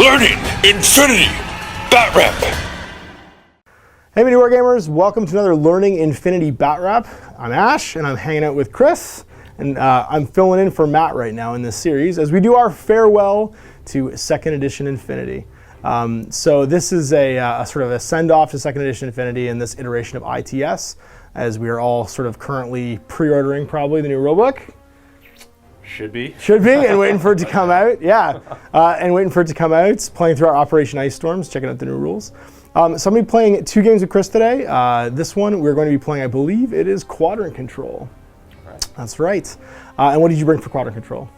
Learning Infinity Bat Rep. Hey MiniWarGamers, welcome to another Learning Infinity Bat Rep. I'm Ash and I'm hanging out with Chris, and I'm filling in for Matt right now in this series as we do our farewell to 2nd edition Infinity. So this is a sort of a send-off to 2nd edition Infinity in this iteration of ITS, as we are all sort of currently pre-ordering probably the new rulebook. Should be, and waiting for it to come out. Yeah, and waiting for it to come out. Playing through our Operation Ice Storms, checking out the new rules. So I'm going to be playing 2 games with Chris today. This one we're going to be playing, I believe it is Quadrant Control. Right. That's right. And what did you bring for Quadrant Control?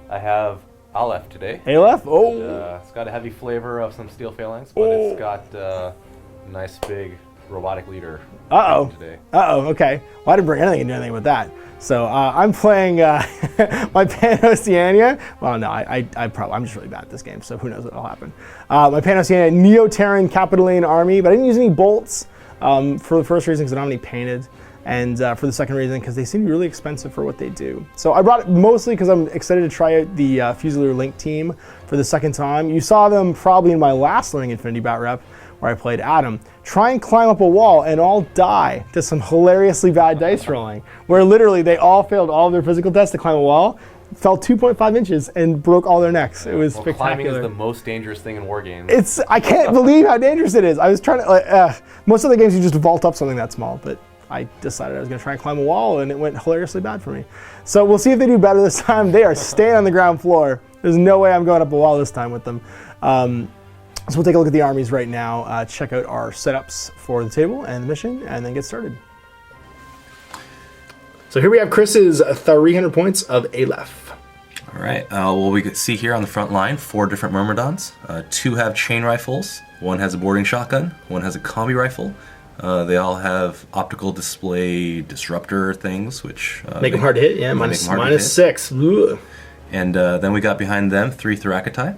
I have ALEPH today. ALEPH? Oh. It's got a heavy flavor of some steel phalanx, but it's got a nice big robotic leader today. Okay. Well, I didn't bring anything to do anything with that. So I'm playing my PanOceania. Well, no, I'm just really bad at this game, so who knows what'll happen. My PanOceania Neo-Terran Capitoline army, but I didn't use any bolts for the first reason because I don't have any painted, and for the second reason because they seem really expensive for what they do. So I brought it mostly because I'm excited to try out the Fusilier Link team for the second time. You saw them probably in my last Learning Infinity Bat Rep, where I played Adam, try and climb up a wall and all die to some hilariously bad dice rolling, where literally they all failed all of their physical tests to climb a wall, fell 2.5 inches and broke all their necks. It was spectacular. Climbing is the most dangerous thing in war games. I can't believe how dangerous it is. I was trying to, most of the games you just vault up something that small, but I decided I was gonna try and climb a wall and it went hilariously bad for me. So we'll see if they do better this time. They are staying on the ground floor. There's no way I'm going up a wall this time with them. So we'll take a look at the armies right now, check out our setups for the table and the mission, and then get started. So here we have Chris's 300 points of ALEPH. All right, well, we can see here on the front line 4 different Myrmidons. 2 have chain rifles, 1 has a boarding shotgun, 1 has a combi rifle. They all have optical display disruptor things, which make them hard to hit, yeah, minus 6. Ugh. And then we got behind them 3 Thracitai.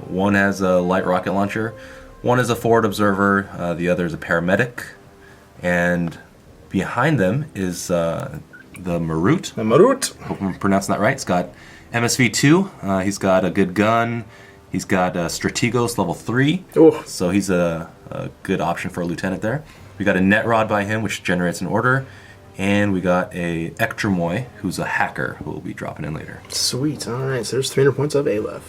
1 has a light rocket launcher, 1 is a forward observer, the other is a paramedic, and behind them is the Marut. The Marut. Hope I'm pronouncing that right. It's got MSV2. He's got a good gun. He's got Strategos level 3. Ooh. So he's a good option for a lieutenant there. We got a net rod by him, which generates an order. And we got a Ektramoy, who's a hacker, who will be dropping in later. Sweet. All right, so there's 300 points of ALEPH.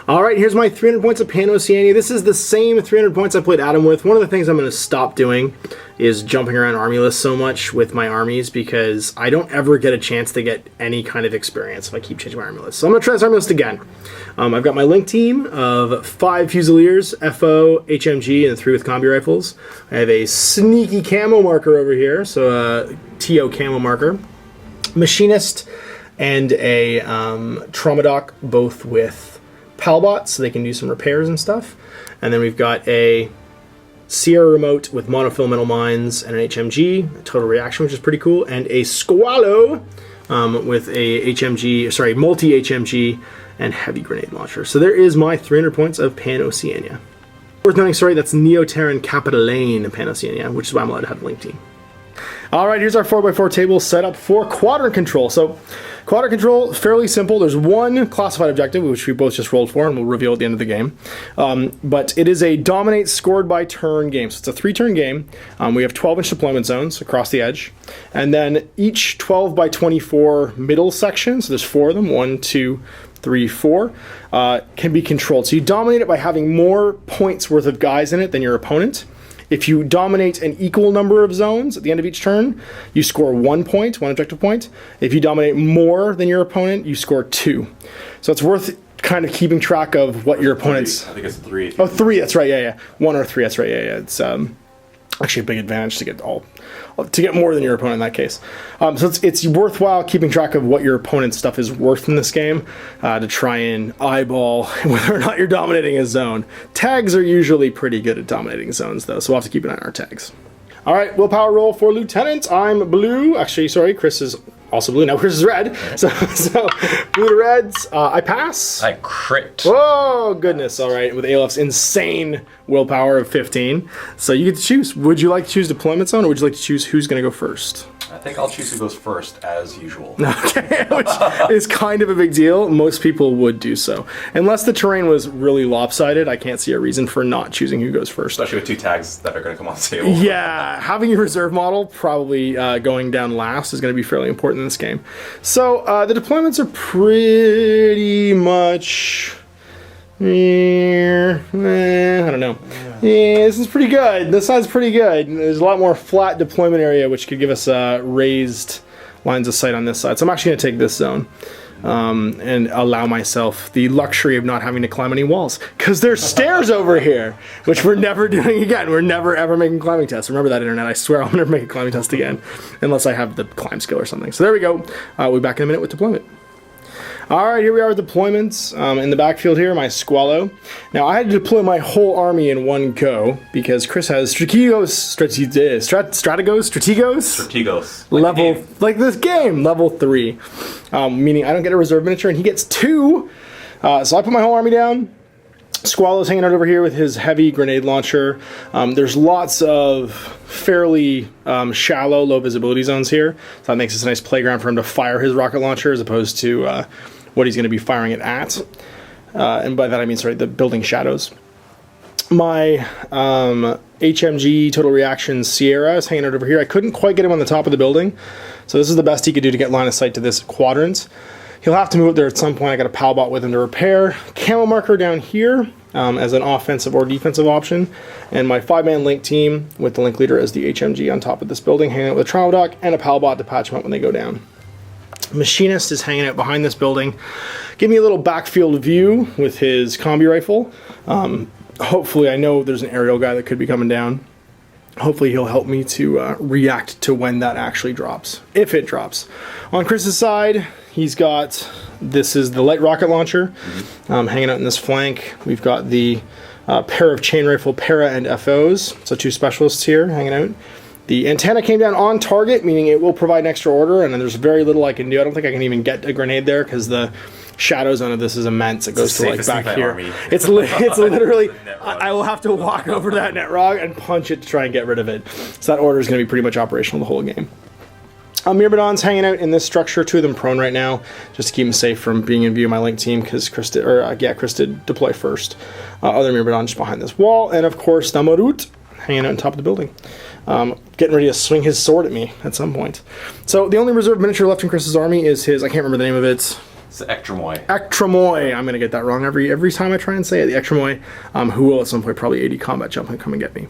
All right, here's my 300 points of PanOceania. This is the same 300 points I played Adam with. One of the things I'm going to stop doing is jumping around army lists so much with my armies because I don't ever get a chance to get any kind of experience if I keep changing my army list. So I'm going to try this army list again. I've got my Link team of 5 Fusiliers, FO, HMG, and 3 with combi rifles. I have a sneaky camo marker over here, so a TO camo marker. Machinist and a Traumadoc, both with Palbots, so they can do some repairs and stuff. And then we've got a Sierra Remote with monofilamental mines and an HMG, a total reaction, which is pretty cool, and a Squalo with a multi-HMG and heavy grenade launcher. So there is my 300 points of PanOceania. Worth noting, sorry, that's Neo-Terran Capitoline PanOceania, which is why I'm allowed to have a Link team. All right, here's our 4x4 table set up for Quadrant Control. So Quadrant Control, fairly simple. There's 1 classified objective, which we both just rolled for, and we'll reveal at the end of the game. But it is a dominate scored by turn game. So it's a 3-turn game. We have 12-inch deployment zones across the edge. And then each 12 by 24 middle section, so there's 4 of them, 1, 2, 3, 4, can be controlled. So you dominate it by having more points worth of guys in it than your opponent. If you dominate an equal number of zones at the end of each turn, you score 1 point, 1 objective point. If you dominate more than your opponent, you score 2. So it's worth kind of keeping track of what your opponent's... I think it's 3. Oh, 3, that's right, yeah. 1 or 3, that's right, yeah. It's actually a big advantage to get more than your opponent in that case. So it's worthwhile keeping track of what your opponent's stuff is worth in this game to try and eyeball whether or not you're dominating a zone. Tags are usually pretty good at dominating zones, though, so we'll have to keep an eye on our tags. All right, willpower roll for Lieutenant. I'm blue. Actually, sorry, Chris is also blue. Now Chris is red. So blue to reds. I pass. I crit. Oh, goodness. All right, with ALEPH's insane willpower of 15. So you get to choose. Would you like to choose deployment zone, or would you like to choose who's going to go first? I think I'll choose who goes first, as usual. Okay, which is kind of a big deal. Most people would do so. Unless the terrain was really lopsided, I can't see a reason for not choosing who goes first. Especially with 2 tags that are going to come on the table. Yeah, having your reserve model probably going down last is going to be fairly important in this game. So the deployments are pretty much... I don't know. Yeah, this is pretty good. This side's pretty good. There's a lot more flat deployment area, which could give us raised lines of sight on this side. So I'm actually going to take this zone and allow myself the luxury of not having to climb any walls. Because there's stairs over here, which we're never doing again. We're never, ever making climbing tests. Remember that, Internet. I swear I'll never make a climbing test again. Unless I have the climb skill or something. So there we go. We'll be back in a minute with deployment. Alright, here we are with deployments. In the backfield here, my Squallow. Now, I had to deploy my whole army in one go, because Chris has Strategos, level, like this game, level 3. Meaning I don't get a reserve miniature, and he gets 2. So I put my whole army down. Squallow's hanging out over here with his heavy grenade launcher. There's lots of fairly shallow, low visibility zones here. So that makes this a nice playground for him to fire his rocket launcher as opposed to what he's going to be firing it at. And by that I mean, sorry, the building shadows. My HMG Total Reaction Sierra is hanging out over here. I couldn't quite get him on the top of the building. So this is the best he could do to get line of sight to this quadrant. He'll have to move up there at some point. I got a PAL bot with him to repair. Camo marker down here as an offensive or defensive option. And my 5-man link team with the link leader as the HMG on top of this building, hanging out with a trial dock and a PAL bot to patch them up when they go down. Machinist is hanging out behind this building. Give me a little backfield view with his combi rifle. Hopefully, I know there's an aerial guy that could be coming down. Hopefully he'll help me to react to when that actually drops, if it drops. On Chris's side, he's got, this is the light rocket launcher hanging out in this flank. We've got the pair of chain rifle para and FOs, so 2 specialists here hanging out. The antenna came down on target, meaning it will provide an extra order, and then there's very little I can do. I don't think I can even get a grenade there because the shadow zone of this is immense. It goes to like back here. It's literally, I will have to walk over to that netrog and punch it to try and get rid of it. So that order is going to be pretty much operational the whole game. Myrmidon's hanging out in this structure, 2 of them prone right now, just to keep them safe from being in view of my link team, because Chris did deploy first. Other Myrmidon just behind this wall, and of course Namarut hanging out on top of the building. Getting ready to swing his sword at me at some point. So the only reserve miniature left in Chris's army is his, I can't remember the name of it. It's the Ectramoy. Ectramoy. I'm going to get that wrong every time I try and say it. The Ectramoy, who will at some point probably 80 combat jump and come and get me.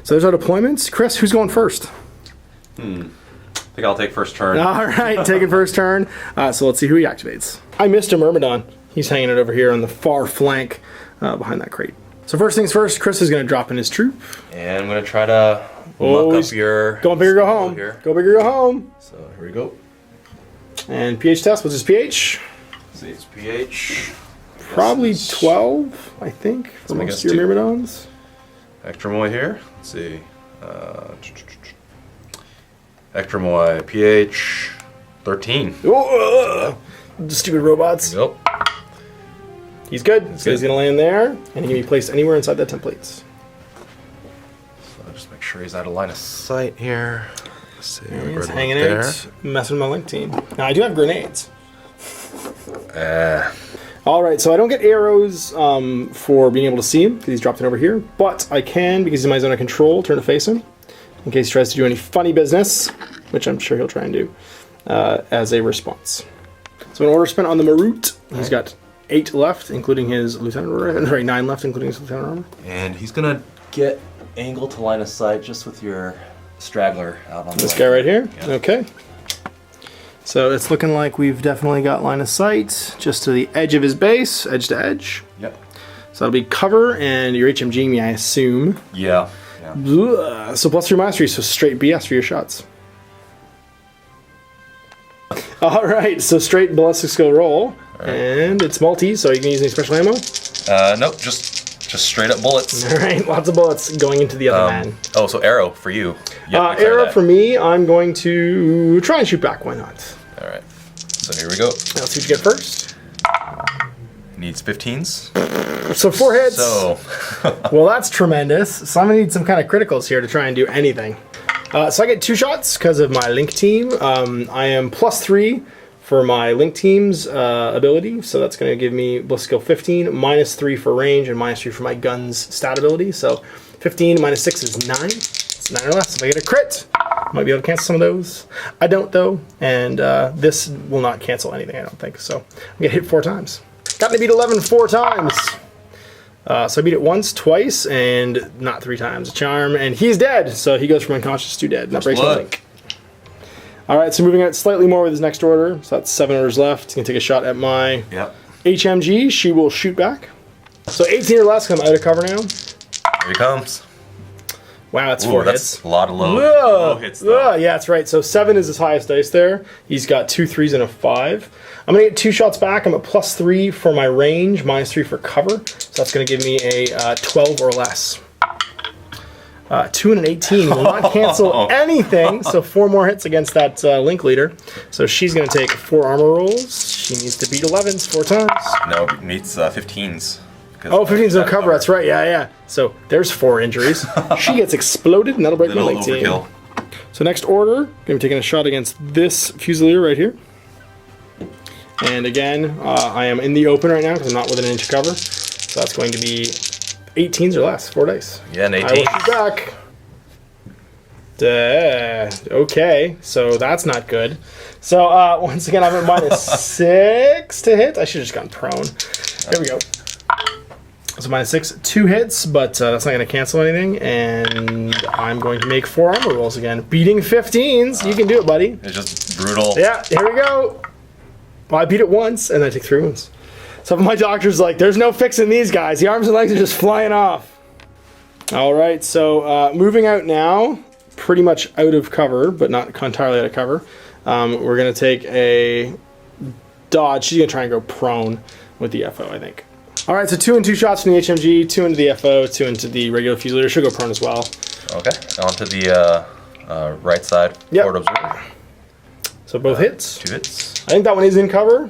So there's our deployments. Chris, who's going first? I think I'll take first turn. All right, taking first turn. So let's see who he activates. I missed a Myrmidon. He's hanging it over here on the far flank behind that crate. So first things first, Chris is going to drop in his troop. And I'm going to try to muck up your... Go big or go home. Here. Go big or go home. So here we go. And pH test, what's his pH? Let's see, it's pH. Probably 12, I think, for most of your Myrmidons. Ectramoy here. Let's see. Ectramoy, pH 13. Oh, stupid robots. Yep. He's good. So he's going to land there, and he can be placed anywhere inside that template. So I'll just make sure he's out of line of sight here. Let's see. He's hanging out, messing with my link team. Now, I do have grenades. Alright, so I don't get arrows for being able to see him, because he's dropped it over here, but I can, because he's in my zone of control, turn to face him, in case he tries to do any funny business, which I'm sure he'll try and do, as a response. So an order spent on the Marut. He's got 8 left, including his lieutenant, sorry, 9 left, including his lieutenant armor. And he's gonna get angle to line of sight just with your straggler out on this guy right here? Yeah. Okay. So it's looking like we've definitely got line of sight just to the edge of his base, edge to edge. Yep. So that'll be cover, and you're HMGing me, I assume. Yeah. So +3 mastery, so straight BS for your shots. All right, so straight ballistic skill roll, and it's multi, so you can use any special ammo? Nope, just straight up bullets. All right, lots of bullets going into the other man. Oh, so arrow for you. Yep, arrow for me, I'm going to try and shoot back, why not? All right, so here we go. Let's see what you get first. Needs 15s. So 4 hits. So, Well, that's tremendous. So I'm gonna need some kind of criticals here to try and do anything. So I get 2 shots because of my Link team. I am +3 for my Link team's ability, so that's going to give me Bliss skill 15, -3 for range, and -3 for my gun's stat ability. So 15 minus 6 is 9. It's 9 or less. If I get a crit, I might be able to cancel some of those. I don't though, and this will not cancel anything, I don't think. So I'm gonna hit 4 times. Got to beat 11 4 times. So I beat it once, twice, and not 3 times. A charm, and he's dead. So he goes from unconscious to dead. That breaks my Link. All right, so moving out slightly more with his next order. So that's 7 orders left. He's gonna take a shot at my HMG. She will shoot back. So 18 or less. I'm out of cover now. Here he comes. Wow, that's 4 hits. A lot of low hits, though. Yeah, that's right. So 7 is his highest dice there. He's got 2 3s and a 5. I'm going to get 2 shots back. I'm at +3 for my range, -3 for cover. So that's going to give me a 12 or less. 2 and an 18 will not cancel anything. So 4 more hits against that Link leader. So she's going to take 4 armor rolls. She needs to beat 11s 4 times. No, it meets 15s. Oh, 15's no cover. That's right. Yeah. So there's 4 injuries. She gets exploded, and that'll break my Link team. So next order, going to be taking a shot against this Fusilier right here. And again, I am in the open right now because I'm not within an inch of cover. So that's going to be 18s or less, 4 dice. Yeah, an 18. I will shoot back. Okay, so that's not good. So once again, I'm at -6 to hit. I should have just gone prone. There we go. So -6, 2 hits, but that's not going to cancel anything. And I'm going to make 4 armor rolls again. Beating 15s. You can do it, buddy. It's just brutal. Yeah, here we go. Well, I beat it once, and I take 3 wounds. So my doctor's like, there's no fixing these guys. The arms and legs are just flying off. All right, so moving out now, pretty much out of cover, but not entirely out of cover. We're going to take a dodge. She's going to try and go prone with the FO, I think. All right, so 2 and 2 shots from the HMG, 2 into the FO, 2 into the regular Fusilier. She'll go prone as well. Okay, on to the right side. Yep. Forward observer. So both hits. 2 hits. I think that one is in cover.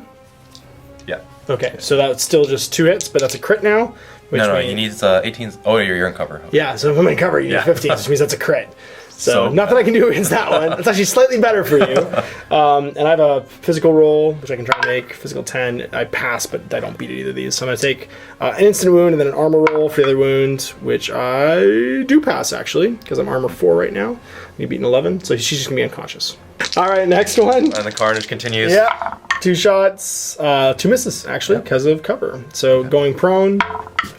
Yeah. Okay, so that's still just 2 hits, but that's a crit now. No, he needs 18s. Oh, you're in cover. Okay. Yeah, so if I'm in cover, you need 15, which means that's a crit. So nothing I can do against that one. It's actually slightly better for you. And I have a physical roll, which I can try and make. Physical 10. I pass, but I don't beat either of these. So I'm going to take an instant wound and then an armor roll for the other wound, which I do pass, actually, because I'm armor 4 right now. You beat an 11, so she's just going to be unconscious. All right, next one. And the carnage continues. Yeah, 2 shots, 2 misses, actually, because of cover. So going prone,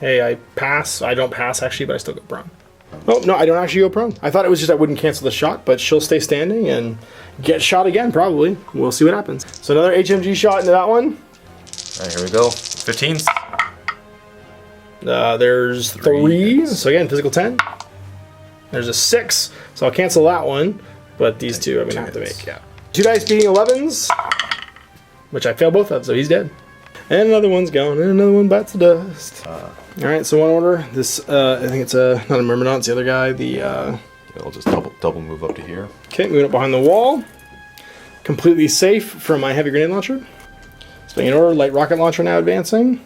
hey, I pass. I don't pass, actually, but I still go prone. Oh, no, I don't actually go prone. I thought it was just I wouldn't cancel the shot, but she'll stay standing and get shot again, probably. We'll see what happens. So another HMG shot into that one. All right, here we go. 15s. There's 3. So again, physical 10. There's a 6, so I'll cancel that one. But these 2 I'm going to have to make, yeah. 2 dice beating 11s, which I fail both of, so he's dead. And another one's going, and another one bites the dust. All right, so one order. This, I think it's not a Myrmidon, it's the other guy. Yeah, I'll just double move up to here. Okay, moving up behind the wall. Completely safe from my heavy grenade launcher. Swing in order, light rocket launcher now advancing.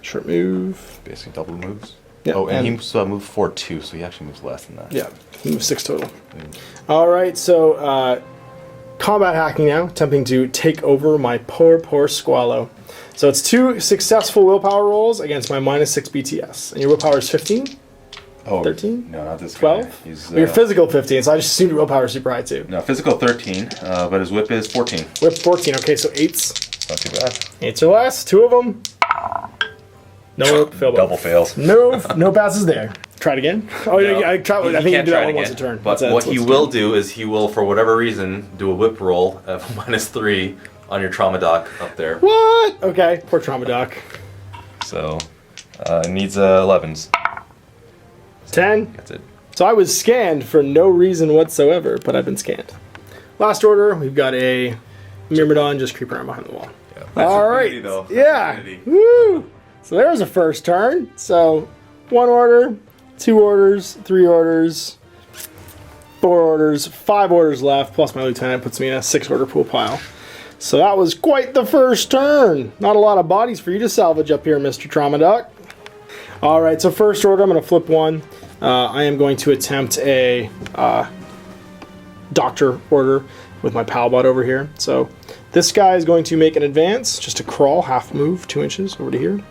Short move. Basically double moves. Yeah, oh, and he moved 4 too, so he actually moves less than that. Yeah, he moves 6 total. All right, so combat hacking now, attempting to take over my poor Squallow. So it's 2 successful willpower rolls against my -6 BTS. And your willpower is 15? Oh, 13? No, not this 12? guy. He's, well, your physical 15, so I just assumed your willpower is super high too. No, physical 13, but his whip is 14. Whip 14, okay, so 8s. Not too bad. 8s or less, 2 of them. No, fail both. Double fails. No passes there. Try it again. Oh, no, I think you can do that one once a turn. But what he will do is he will, for whatever reason, do a whip roll of -3 on your trauma dock up there. What? Okay, poor trauma dock. So, it needs 11s. 10? That's it. So I was scanned for no reason whatsoever, but I've been scanned. Last order, we've got a Myrmidon just creep around behind the wall. Yeah. All right. Yeah. Woo! So there was a first turn. So 1 order, 2 orders, 3 orders, 4 orders, 5 orders left, plus my lieutenant puts me in a 6 order pool pile. So that was quite the first turn. Not a lot of bodies for you to salvage up here, Mr. Trauma Duck. All right, so first order, I'm going to flip one. I am going to attempt a doctor order with my pal bot over here. So this guy is going to make an advance, just to crawl, half move, 2 inches over to here,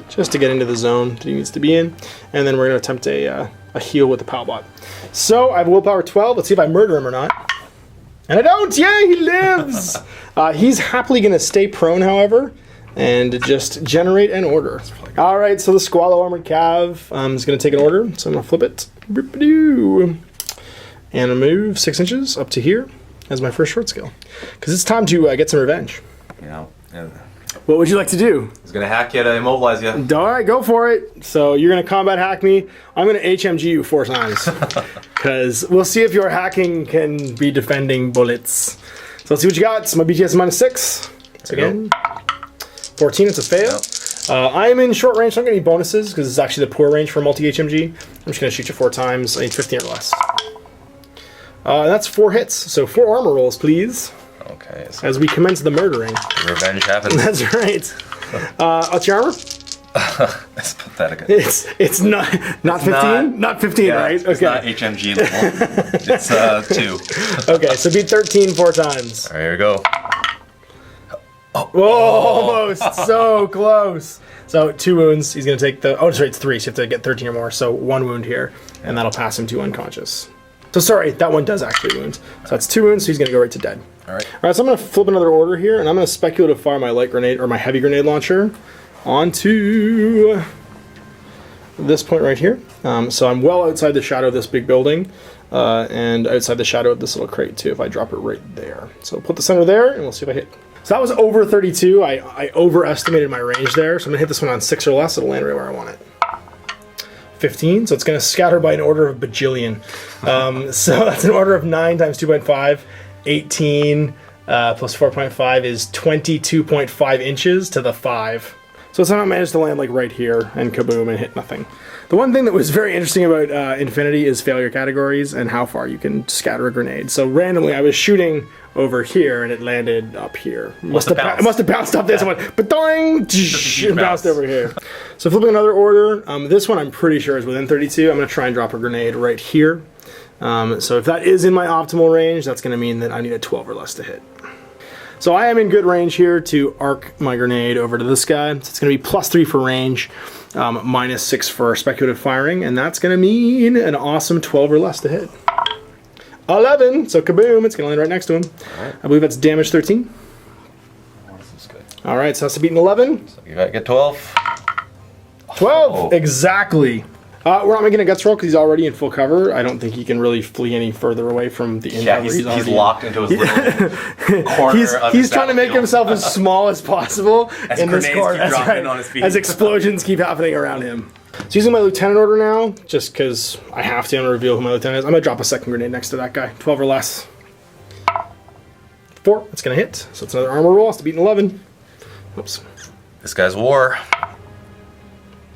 just to get into the zone that he needs to be in. And then we're going to attempt a heal with the pal bot. So I have willpower 12. Let's see if I murder him or not. And I don't! Yay, he lives! He's happily going to stay prone, however, and just generate an order. All right, so the Squallow Armored Cav is going to take an order, so I'm going to flip it. And I move 6 inches up to here as my first short skill. Because it's time to get some revenge. Yeah. What would you like to do? He's going to hack you to immobilize you. All right, go for it. So you're going to combat hack me. I'm going to HMG you 4 times. Because we'll see if your hacking can be defending bullets. So let's see what you got. It's my BTS -6. So again, 14, it's a fail. Yep. I am in short range, so I'm going to need bonuses because it's actually the poor range for multi-HMG. I'm just going to shoot you 4 times. I need 15 or less. That's 4 hits. So 4 armor rolls, please. Okay. So as we commence the murdering. Revenge happens. That's right. What's your armor? That's pathetic. It's not 15? Not 15, yeah, right? Okay. It's not HMG level. It's 2. Okay, so beat 13 4 times. All right, here we go. Whoa, almost. So close. So 2 wounds. He's going to take the... Oh, sorry, it's 3, so you have to get 13 or more. So 1 wound here, and that'll pass him to unconscious. So sorry, that one does actually wound. So that's 2 wounds, so he's going to go right to dead. All right, so I'm going to flip another order here, and I'm going to speculative fire my light grenade, or my heavy grenade launcher, onto this point right here. So I'm well outside the shadow of this big building, and outside the shadow of this little crate too, if I drop it right there. So put the center there, and we'll see if I hit. So that was over 32. I overestimated my range there, so I'm going to hit this one on 6 or less. It'll land right where I want it. 15, so it's going to scatter by an order of bajillion. So that's an order of 9 times 2.5. 18 plus 4.5 is 22.5 inches to the 5. So somehow managed to land like right here and kaboom and hit nothing. The one thing that was very interesting about Infinity is failure categories and how far you can scatter a grenade. So randomly I was shooting over here and it landed up here. It must have bounced off this one, but doing and bounced over here. So flipping another order, this one I'm pretty sure is within 32. I'm going to try and drop a grenade right here. So if that is in my optimal range, that's going to mean that I need a 12 or less to hit. So I am in good range here to arc my grenade over to this guy. So it's going to be +3 for range, -6 for speculative firing, and that's going to mean an awesome 12 or less to hit. 11, so kaboom, it's going to land right next to him. Right. I believe that's damage 13. Oh, this is good. All right, so that's to beat an 11. So you got to get 12. 12, exactly. We're not making a guts roll because he's already in full cover. I don't think he can really flee any further away from the in cover. He's locked into his little corner. He's trying to make himself as small as possible as in this corner. Keep dropping on his feet. As explosions keep happening around him. So using my lieutenant order now, just because I have to, I'm going to reveal who my lieutenant is. I'm going to drop a second grenade next to that guy. 12 or less. 4, it's going to hit. So it's another armor roll. It's to beat an 11. Oops. This guy's war.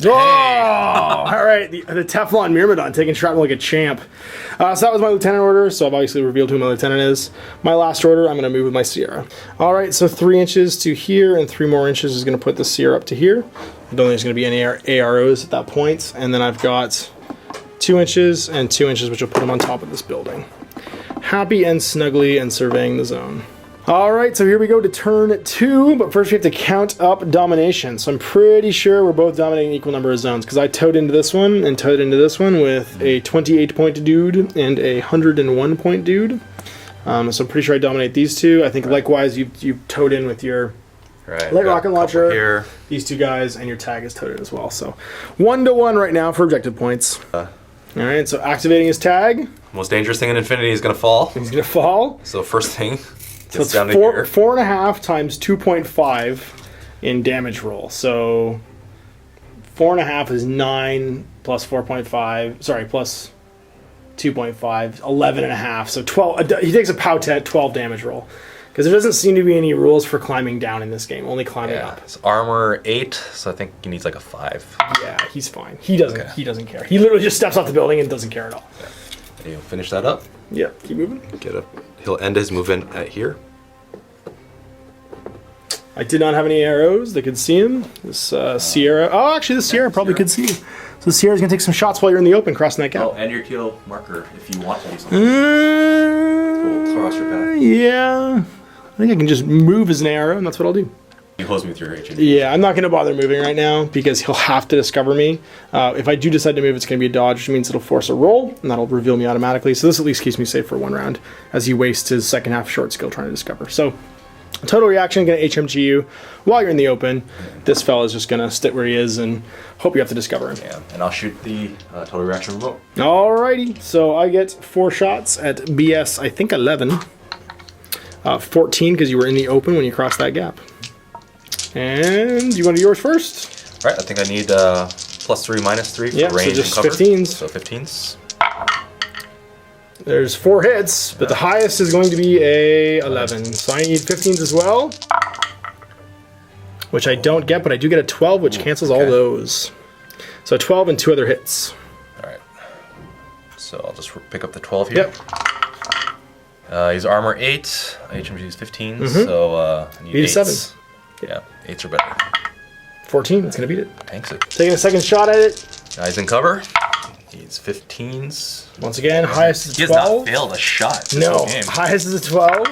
Oh! All right, the Teflon Myrmidon taking shrapnel like a champ. So that was my lieutenant order, so I've obviously revealed who my lieutenant is. My last order, I'm going to move with my Sierra. All right, so 3 inches to here, and 3 more inches is going to put the Sierra up to here. I don't think there's going to be any AROs at that point. And then I've got 2 inches and 2 inches, which will put them on top of this building. Happy and snuggly and surveying the zone. All right, so here we go to turn 2, but first we have to count up domination. So I'm pretty sure we're both dominating an equal number of zones because I towed into this one and towed into this one with a 28-point dude and a 101-point dude. So I'm pretty sure I dominate these two. I think likewise you've towed in with your light rocket launcher, here. These 2 guys, and your tag is towed in as well. So 1-to-1 right now for objective points. All right, so activating his tag. Most dangerous thing in Infinity is going to fall. He's going to fall. So first thing. So it's 4.5 times 2.5 in damage roll. So 4.5 is 9 plus 4.5. Sorry, plus 2.5, 11.5. So 12. He takes a Powtet 12 damage roll because there doesn't seem to be any rules for climbing down in this game. Only climbing up. It's armor 8, so I think he needs like a 5. Yeah, he's fine. He doesn't. Okay. He doesn't care. He literally just steps off the building and doesn't care at all. Yeah. He'll finish that up. Yeah, keep moving. He'll end his movement at here. I did not have any arrows that could see him. This Sierra. Oh, actually, the Sierra probably could see you. So the Sierra's gonna take some shots while you're in the open, crossing that gap. Oh, and your teal marker if you want to do something. We'll cross your path. Yeah. I think I can just move as an arrow, and that's what I'll do. You close me with your HMG. Yeah, I'm not going to bother moving right now because he'll have to discover me. If I do decide to move, it's going to be a dodge, which means it'll force a roll, and that'll reveal me automatically. So this at least keeps me safe for one round as he wastes his second half short skill trying to discover. So total reaction, going to HMG you while you're in the open. This fella's just going to sit where he is and hope you have to discover him. Yeah, and I'll shoot the total reaction remote. Alrighty, so I get 4 shots at BS, I think 11. 14 because you were in the open when you crossed that gap. And you want to do yours first? All right, I think I need +3, -3 for range so just and cover. 15s. So 15s. There's 4 hits, but the highest is going to be a 11. So I need 15s as well, which I don't get, but I do get a 12, which cancels all those. So 12 and 2 other hits. All right. So I'll just pick up the 12 here. Yep. He's armor 8. HMG is 15, so I need Beat a 8s. 7. Yeah, 8s are better. 14, it's going to beat it. Thanks. Taking a second shot at it. Guys in cover. He's 15s. Once again, highest is He has 12. not failed a shot this No, whole game. highest is a 12.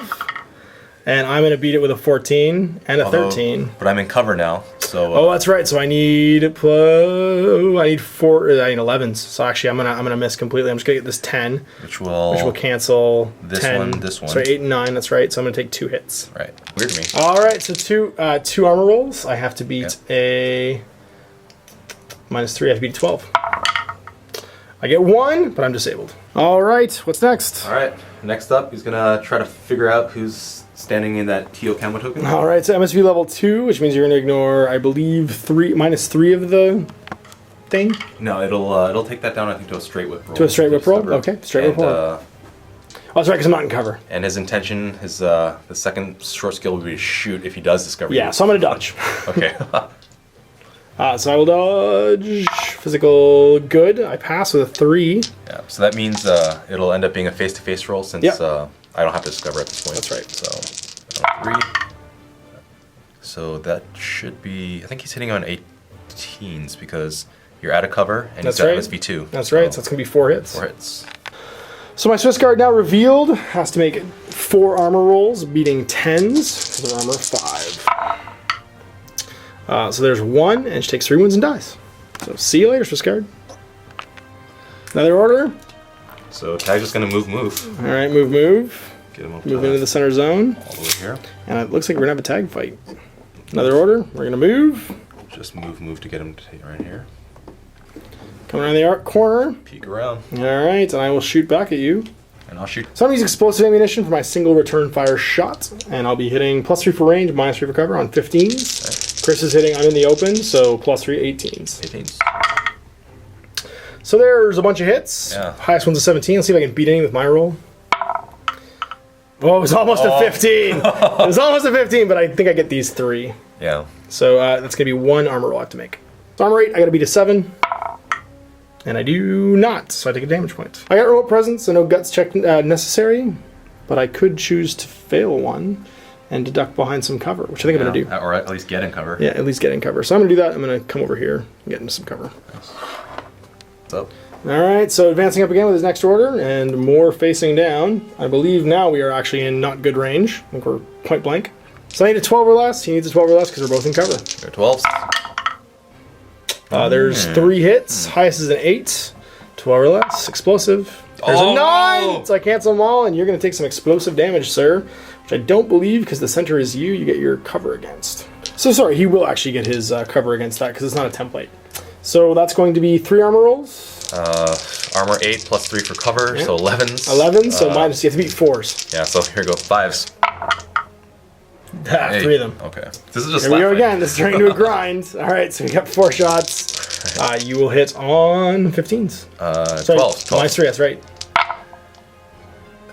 And I'm going to beat it with a 14 and a 13. But I'm in cover now, so... Oh, that's right. So I need 11s. So actually, I'm gonna miss completely. I'm just gonna get this 10, which will cancel this 10. one, this one. So 8 and 9. That's right. So I'm gonna take 2 hits. Right. Weird to me. All right. So two armor rolls. I have to beat a -3. I have to beat a 12. I get 1, but I'm disabled. All right. What's next? All right. Next up, he's gonna try to figure out who's standing in that teal camo token. All right. So MSV level 2, which means you're gonna ignore, I believe, -3 of the thing. No, it'll take that down. I think to a straight whip roll. To a straight whip roll. Okay. Straight whip roll. Oh, that's right. Because I'm not in cover. And his intention, the second short skill would be to shoot if he does discover you. Yeah. So I'm gonna dodge. Okay. So I will dodge. Physical good. I pass with a 3. Yeah. So that means it'll end up being a face-to-face roll since I don't have to discover at this point. That's right. So 3. So that should be. I think he's hitting on 18s because you're out of cover and he's got MSV2. That's right. So it's gonna be 4 hits. 4 hits. So my Swiss guard now revealed has to make 4 armor rolls, beating 10s with an armor of 5. So there's 1, and she takes 3 wounds and dies. So see you later, Swiss guard. Another order. So Tag's just gonna move. All right, move. Get him up Move into the center zone. all the way here. And it looks like we're gonna have a tag fight. Another order. We're gonna move. Just move to get him to take right here. Come around the arc corner. Peek around. All right, and I will shoot back at you. And I'll shoot. So I'm using explosive ammunition for my single return fire shot, and I'll be hitting +3 for range, -3 for cover on 15s. Okay. Chris is hitting, I'm in the open, so +3, 18s. 18s. So there's a bunch of hits. Yeah. Highest one's a 17. Let's see if I can beat any with my roll. Oh, it was almost a 15. It was almost a 15, but I think I get these 3. Yeah. So that's going to be 1 armor roll I have to make. So armor 8, I got to beat a 7. And I do not, so I take a damage point. I got remote presence, so no guts check necessary, but I could choose to fail one and deduct behind some cover, which I think I'm going to do. Or at least get in cover. Yeah, at least get in cover. So I'm going to do that. I'm going to come over here and get into some cover. What's up? All right, so advancing up again with his next order and more facing down. I believe now we are actually in not good range. I think we're point blank. So I need a 12 or less. He needs a 12 or less because we're both in cover. There are 12s. There's 3 hits. Highest is an 8. 12 or less. Explosive. There's a 9! So I cancel them all, and you're going to take some explosive damage, sir. Which I don't believe, because the center is you get your cover against. So sorry, he will actually get his cover against that, because it's not a template. So that's going to be 3 armor rolls. Armor 8 +3 for cover, so 11s. 11, so minus, you have to beat 4s. Yeah, so here we go, 5s. Hey. 3 of them. Okay. This is just Here we go again. This is turning into a grind. All right, so we got 4 shots. You will hit on 15s. 12. Minus 3, that's right.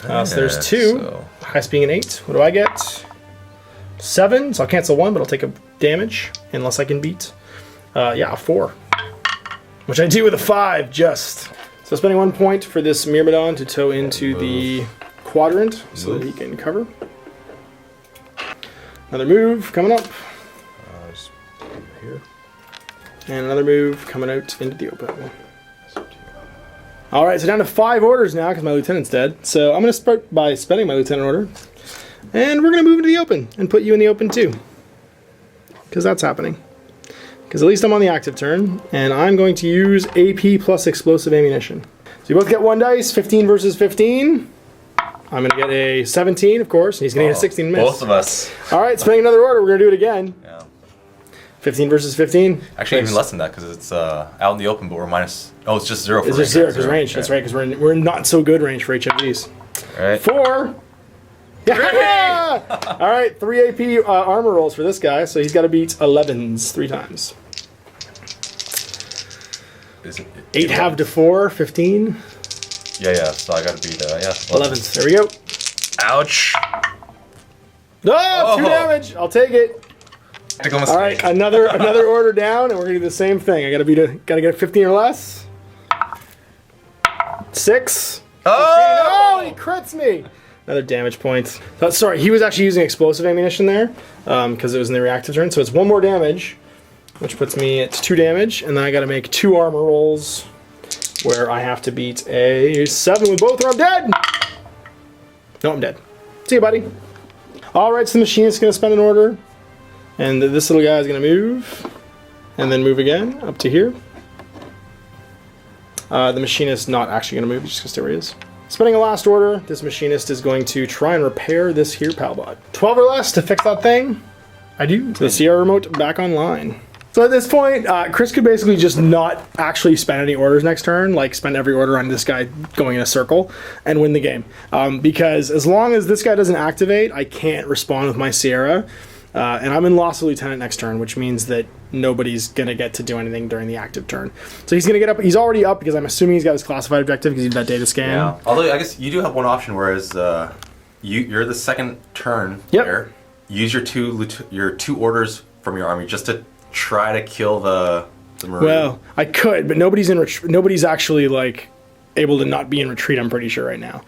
So there's 2. So Highest being an 8. What do I get? 7. So I'll cancel 1, but I'll take a damage unless I can beat. A 4. Which I do with a 5, just. So spending 1 point for this Myrmidon to tow into the quadrant so that he can cover. Another move coming up. Just here. And another move coming out into the open. All right, so down to 5 orders now because my lieutenant's dead. So I'm going to start by spending my lieutenant order. And we're going to move into the open and put you in the open too. Because that's happening. Because at least I'm on the active turn. And I'm going to use AP plus explosive ammunition. So you both get 1 dice, 15 versus 15. I'm going to get a 17, of course. And he's going to get a 16 miss. Both of us. All right, spending another order. We're going to do it again. Yeah. 15 versus 15. Actually, even less than that because it's out in the open, but we're minus. Oh, it's just 0 for range. It's just 0 because range. That's right, because we're in not so good range for HMGs. All right. 4. Yeah! All right, 3 AP armor rolls for this guy, so he's got to beat 11s 3 times. Is it 8 halved to 4, 15. Yeah. So I got to beat 11s. There we go. Ouch. Oh, 2 damage. I'll take it. All right, another order down, and we're gonna do the same thing. I gotta get a 15 or less. 6. Oh! He crits me. Another damage point. Sorry, he was actually using explosive ammunition there because it was in the reactive turn. So it's 1 more damage, which puts me at 2 damage, and then I gotta make 2 armor rolls where I have to beat a 7 with both, or I'm dead. No, I'm dead. See you, buddy. All right, so the machinist's gonna spend an order. And this little guy is going to move, and then move again up to here. The machinist not actually going to move, he's just going to stay where he is. Spending a last order, this machinist is going to try and repair this here palbot. 12 or less to fix that thing. I do. The CR remote back online. So at this point, Chris could basically just not actually spend any orders next turn, like spend every order on this guy going in a circle, and win the game. Because as long as this guy doesn't activate, I can't respond with my Sierra. And I'm in loss of lieutenant next turn, which means that nobody's going to get to do anything during the active turn. So he's going to get up. He's already up because I'm assuming he's got his classified objective because he's that data scan. Yeah. Although I guess you do have one option, whereas you're the second turn there. Use your two orders from your army just to try to kill the Marine. Well, I could, but nobody's actually like able to not be in retreat. I'm pretty sure right now.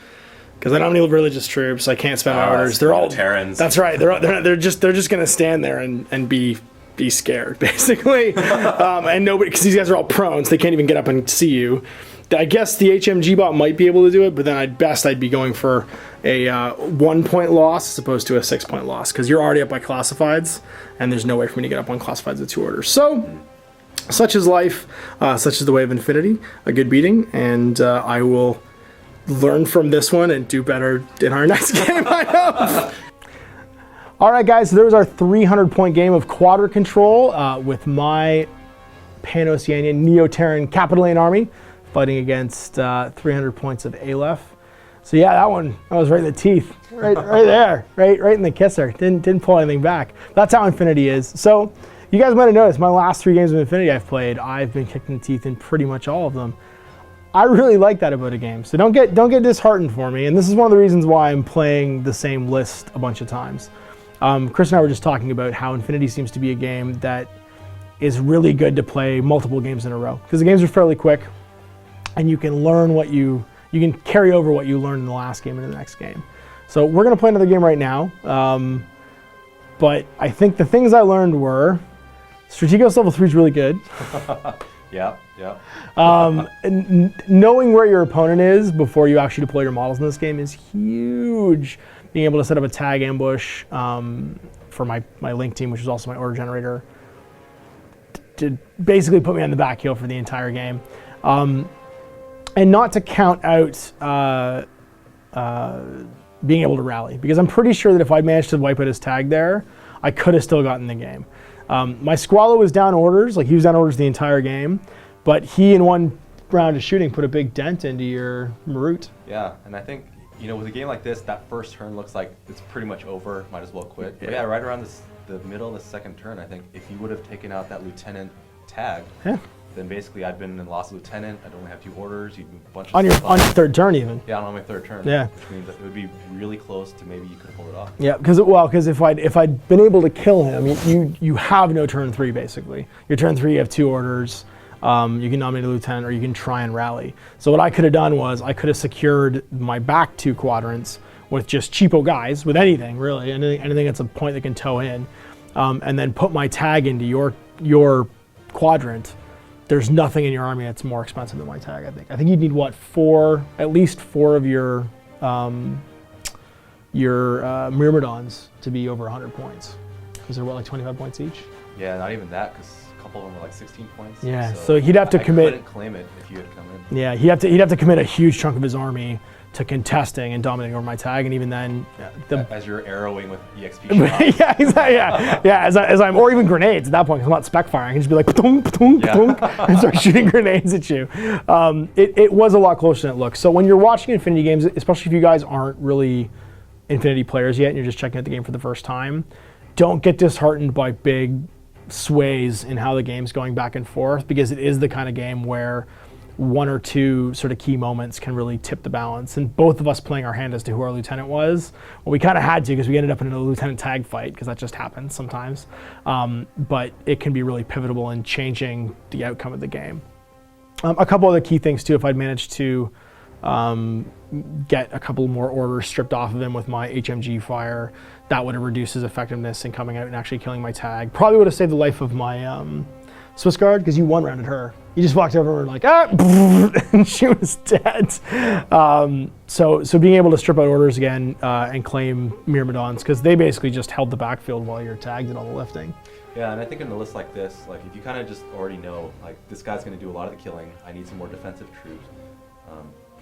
Because I don't need religious troops, I can't spend my orders. They're all Terrans. That's right. They're just gonna stand there and be scared basically, and nobody because these guys are all prone, so they can't even get up and see you. I guess the HMG bot might be able to do it, but then I'd be going for a 1 point loss as opposed to a 6 point loss because you're already up by classifieds, and there's no way for me to get up on classifieds with 2 orders. So, such is life, such is the way of infinity. A good beating, and I will learn from this one and do better in our next game, I hope. All right, guys, so there was our 300-point game of Quadrant control with my PanOceania Neo-Terran Capital Lane army fighting against 300 points of ALEPH. So yeah, that was right in the teeth, right there, right in the kisser. Didn't pull anything back. That's how Infinity is. So you guys might have noticed my last 3 games of Infinity I've played, I've been kicked in the teeth in pretty much all of them. I really like that about a game, so don't get disheartened for me. And this is one of the reasons why I'm playing the same list a bunch of times. Chris and I were just talking about how Infinity seems to be a game that is really good to play multiple games in a row because the games are fairly quick, and you can learn you can carry over what you learned in the last game into the next game. So we're gonna play another game right now, but I think the things I learned were Strategos level 3 is really good. Yeah. Knowing where your opponent is before you actually deploy your models in this game is huge. Being able to set up a tag ambush for my link team, which is also my order generator, to basically put me on the back heel for the entire game. And not to count out being able to rally, because I'm pretty sure that if I'd managed to wipe out his tag there, I could have still gotten the game. My Squalo was down orders, like he was down orders the entire game, but he in 1 round of shooting put a big dent into your Marut. Yeah, and I think, with a game like this, that first turn looks like it's pretty much over, might as well quit. Yeah, but yeah, right around the middle of the second turn, I think if you would have taken out that lieutenant tag, then basically I'd been in loss of lieutenant, I'd only have 2 orders, you'd move a bunch of on your 3rd turn even. Yeah, on my 3rd turn. Yeah. Which means that it would be really close to maybe you could pull it off. Yeah, because if I'd been able to kill him, you have no turn 3 basically. Your turn 3 you have 2 orders. You can nominate a lieutenant or you can try and rally. So what I could have done was I could have secured my back 2 quadrants with just cheapo guys, with anything really, anything that's a point that can tow in, and then put my tag into your quadrant, there's nothing in your army that's more expensive than my tag. I think you'd need what, at least four of your Myrmidons to be over 100 points, because they're what, like 25 points each. Yeah, not even that, because a couple of them were like 16 points. Yeah, so he'd have to commit. I couldn't claim it if you had come in. Yeah, he'd have to commit a huge chunk of his army to contesting and dominating over my tag, and even then, as you're arrowing with EXP shots. yeah, exactly. Yeah. As I'm, or even grenades at that point. 'Cause I'm not spec firing. I can just be like, pa-tunk, pa-tunk, pa-tunk, and start shooting grenades at you. It was a lot closer than it looked. So when you're watching Infinity games, especially if you guys aren't really Infinity players yet, and you're just checking out the game for the first time, don't get disheartened by big sways in how the game's going back and forth, because it is the kind of game where one or two sort of key moments can really tip the balance. And both of us playing our hand as to who our lieutenant was, well, we kind of had to, because we ended up in a lieutenant tag fight, because that just happens sometimes. But it can be really pivotal in changing the outcome of the game. A couple other key things too, if I'd managed to get a couple more orders stripped off of him with my HMG fire, that would have reduced his effectiveness in coming out and actually killing my tag. Probably would have saved the life of my Swiss Guard, because you one-rounded her. You just walked over and like, and she was dead. So being able to strip out orders again and claim Myrmidons, because they basically just held the backfield while your tag did all the lifting. Yeah, and I think in a list like this, like if you kind of just already know, like this guy's going to do a lot of the killing, I need some more defensive troops.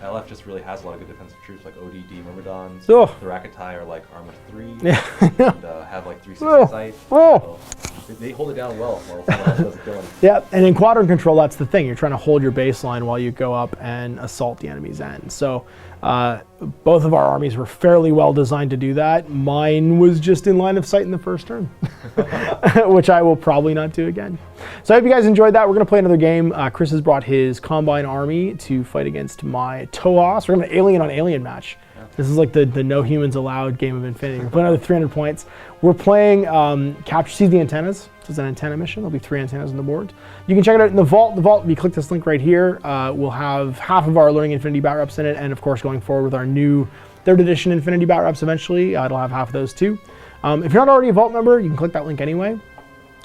ALEPH just really has a lot of good defensive troops, like ODD Myrmidons. The Rakatai are like armor 3, and have like 360 sight. So they hold it down well while someone else does the killing. Yeah, and in quadrant control, that's the thing. You're trying to hold your baseline while you go up and assault the enemy's end. So both of our armies were fairly well designed to do that. Mine was just in line of sight in the first turn, which I will probably not do again. So I hope you guys enjoyed that. We're going to play another game. Chris has brought his Combine army to fight against my Toas. We're going to alien on alien match. This is like the no humans allowed game of Infinity. We're playing another 300 points. We're playing Seize the Antennas. This is an antenna mission. There'll be 3 antennas on the board. You can check it out in the vault. The vault, if you click this link right here, we'll have half of our Learning Infinity bat reps in it, and of course going forward with our new 3rd edition Infinity bat reps eventually, it'll have half of those too. If you're not already a vault member, you can click that link anyway.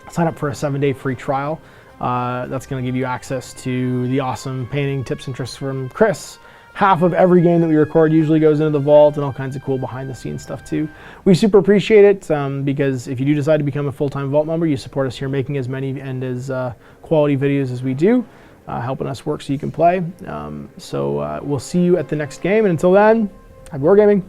Sign up for a 7-day free trial. That's going to give you access to the awesome painting tips and tricks from Chris. Half of every game that we record usually goes into the vault, and all kinds of cool behind the scenes stuff too. We super appreciate it, because if you do decide to become a full-time vault member, you support us here making as many and as quality videos as we do, helping us work so you can play. So we'll see you at the next game, and until then, happy wargaming.